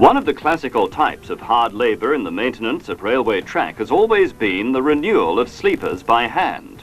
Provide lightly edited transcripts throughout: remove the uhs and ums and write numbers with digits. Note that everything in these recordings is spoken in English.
One of the classical types of hard labour in the maintenance of railway track has always been the renewal of sleepers by hand.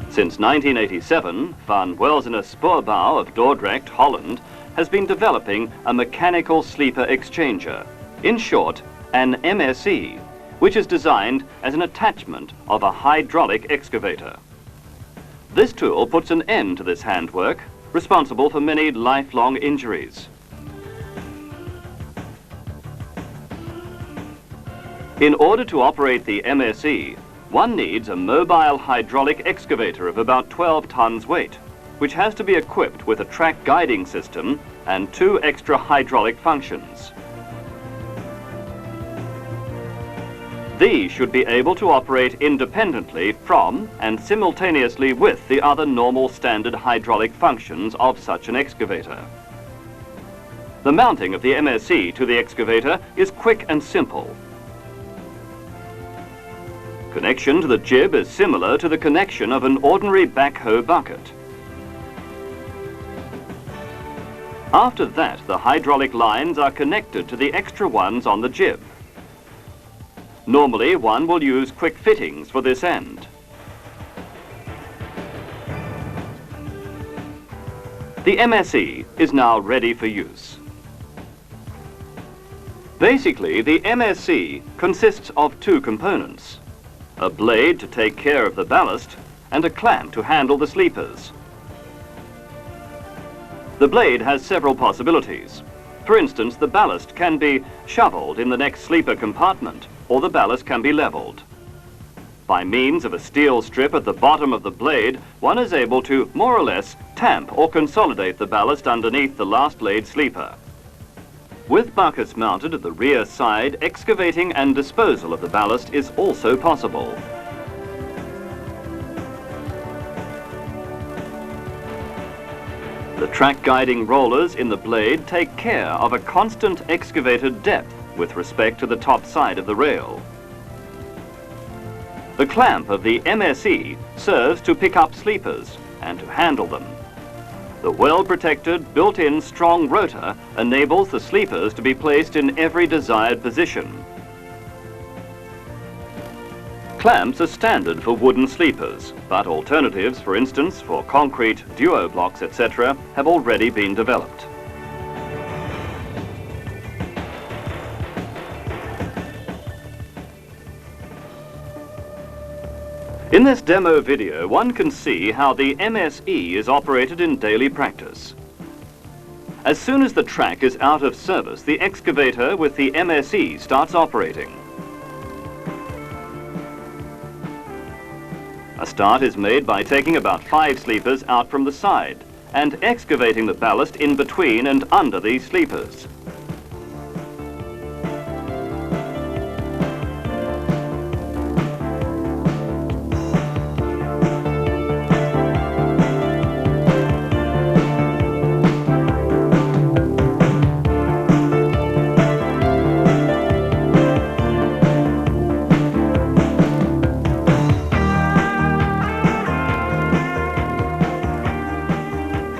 Since 1987, Van Welzener Spoorbouw of Dordrecht, Holland, has been developing a mechanical sleeper exchanger, in short, an MSE, which is designed as an attachment of a hydraulic excavator. This tool puts an end to this handwork, responsible for many lifelong injuries. In order to operate the MSE, one needs a mobile hydraulic excavator of about 12 tons weight, which has to be equipped with a track guiding system and 2 extra hydraulic functions. These should be able to operate independently from and simultaneously with the other normal standard hydraulic functions of such an excavator. The mounting of the MSE to the excavator is quick and simple. Connection to the jib is similar to the connection of an ordinary backhoe bucket. After that, the hydraulic lines are connected to the extra ones on the jib. Normally, one will use quick fittings for this end. The MSE is now ready for use. Basically, the MSE consists of 2 components: a blade to take care of the ballast and a clamp to handle the sleepers. The blade has several possibilities. For instance, the ballast can be shoveled in the next sleeper compartment, or the ballast can be leveled. By means of a steel strip at the bottom of the blade, one is able to more or less tamp or consolidate the ballast underneath the last laid sleeper. With buckets mounted at the rear side, excavating and disposal of the ballast is also possible. The track guiding rollers in the blade take care of a constant excavated depth with respect to the top side of the rail. The clamp of the MSE serves to pick up sleepers and to handle them. The well-protected, built-in strong rotor enables the sleepers to be placed in every desired position. Clamps are standard for wooden sleepers, but alternatives, for instance, for concrete, duo blocks, etc., have already been developed. In this demo video, one can see how the MSE is operated in daily practice. As soon as the track is out of service, the excavator with the MSE starts operating. A start is made by taking about 5 sleepers out from the side and excavating the ballast in between and under these sleepers.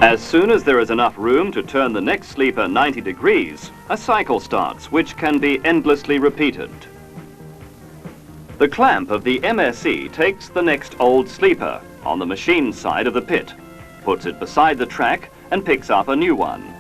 As soon as there is enough room to turn the next sleeper 90 degrees, a cycle starts, which can be endlessly repeated. The clamp of the MSE takes the next old sleeper on the machine side of the pit, puts it beside the track and picks up a new one.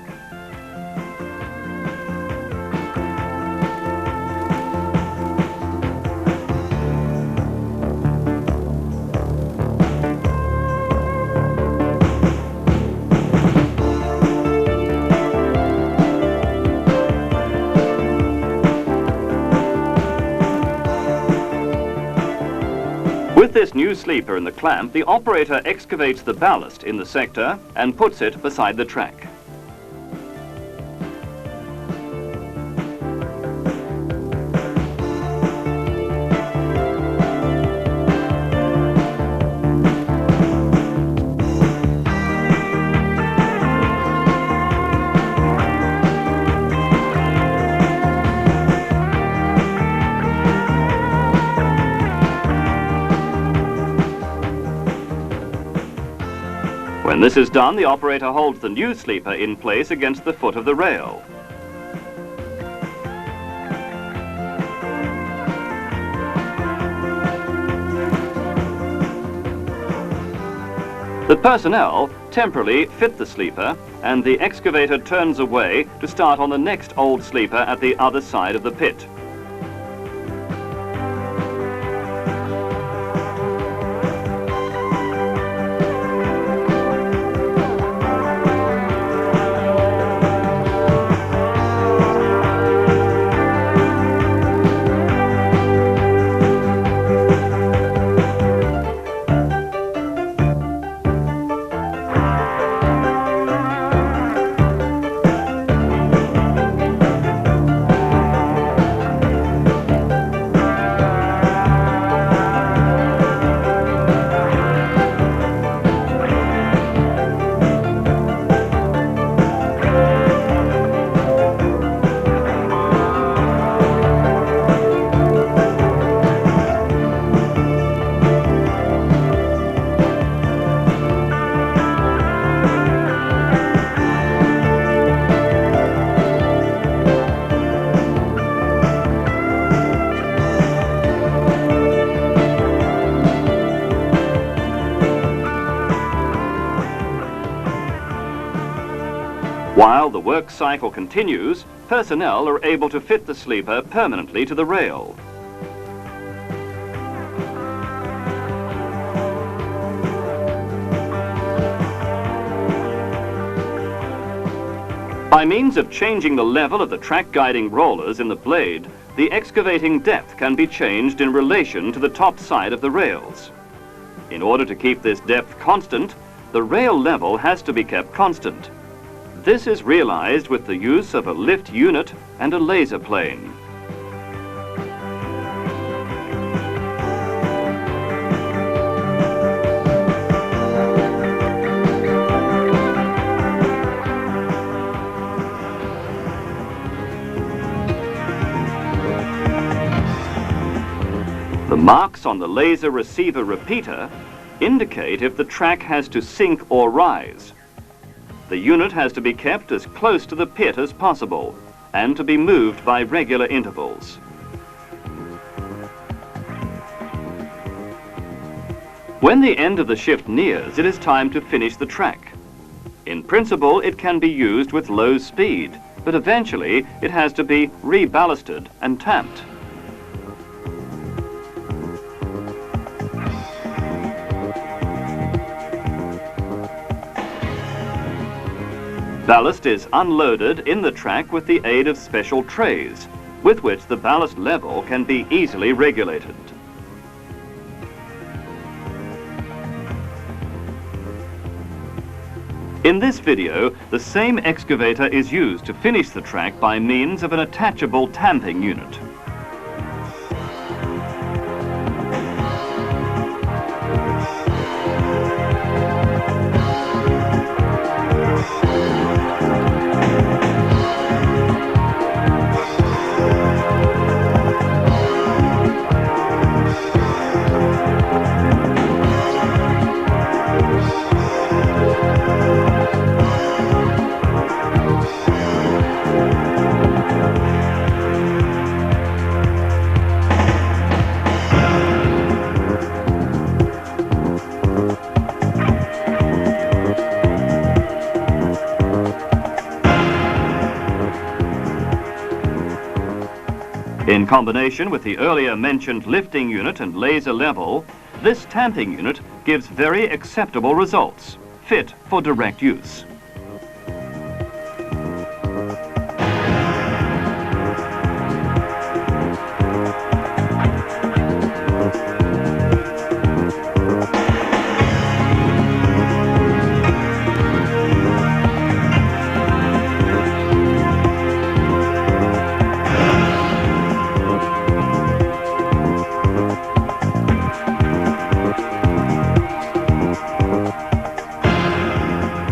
With this new sleeper in the clamp, the operator excavates the ballast in the sector and puts it beside the track. When When this is done, the operator holds the new sleeper in place against the foot of the rail. The personnel temporarily fit the sleeper, and the excavator turns away to start on the next old sleeper at the other side of the pit. While the work cycle continues, personnel are able to fit the sleeper permanently to the rail. By means of changing the level of the track guiding rollers in the blade, the excavating depth can be changed in relation to the top side of the rails. In order to keep this depth constant, the rail level has to be kept constant. This is realized with the use of a lift unit and a laser plane. The marks on the laser receiver repeater indicate if the track has to sink or rise. The unit has to be kept as close to the pit as possible and to be moved by regular intervals. When the end of the shift nears, it is time to finish the track. In principle, it can be used with low speed, but eventually it has to be reballasted and tamped. Ballast is unloaded in the track with the aid of special trays, with which the ballast level can be easily regulated. In this video, the same excavator is used to finish the track by means of an attachable tamping unit. In combination with the earlier mentioned lifting unit and laser level, this tamping unit gives very acceptable results, fit for direct use.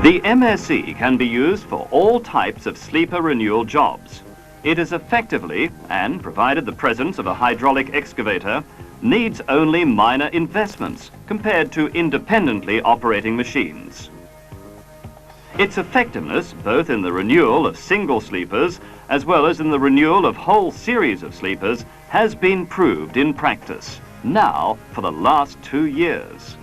The MSE can be used for all types of sleeper renewal jobs. It is effectively, and provided the presence of a hydraulic excavator, needs only minor investments compared to independently operating machines. Its effectiveness, both in the renewal of single sleepers as well as in the renewal of whole series of sleepers, has been proved in practice, now for the last 2 years.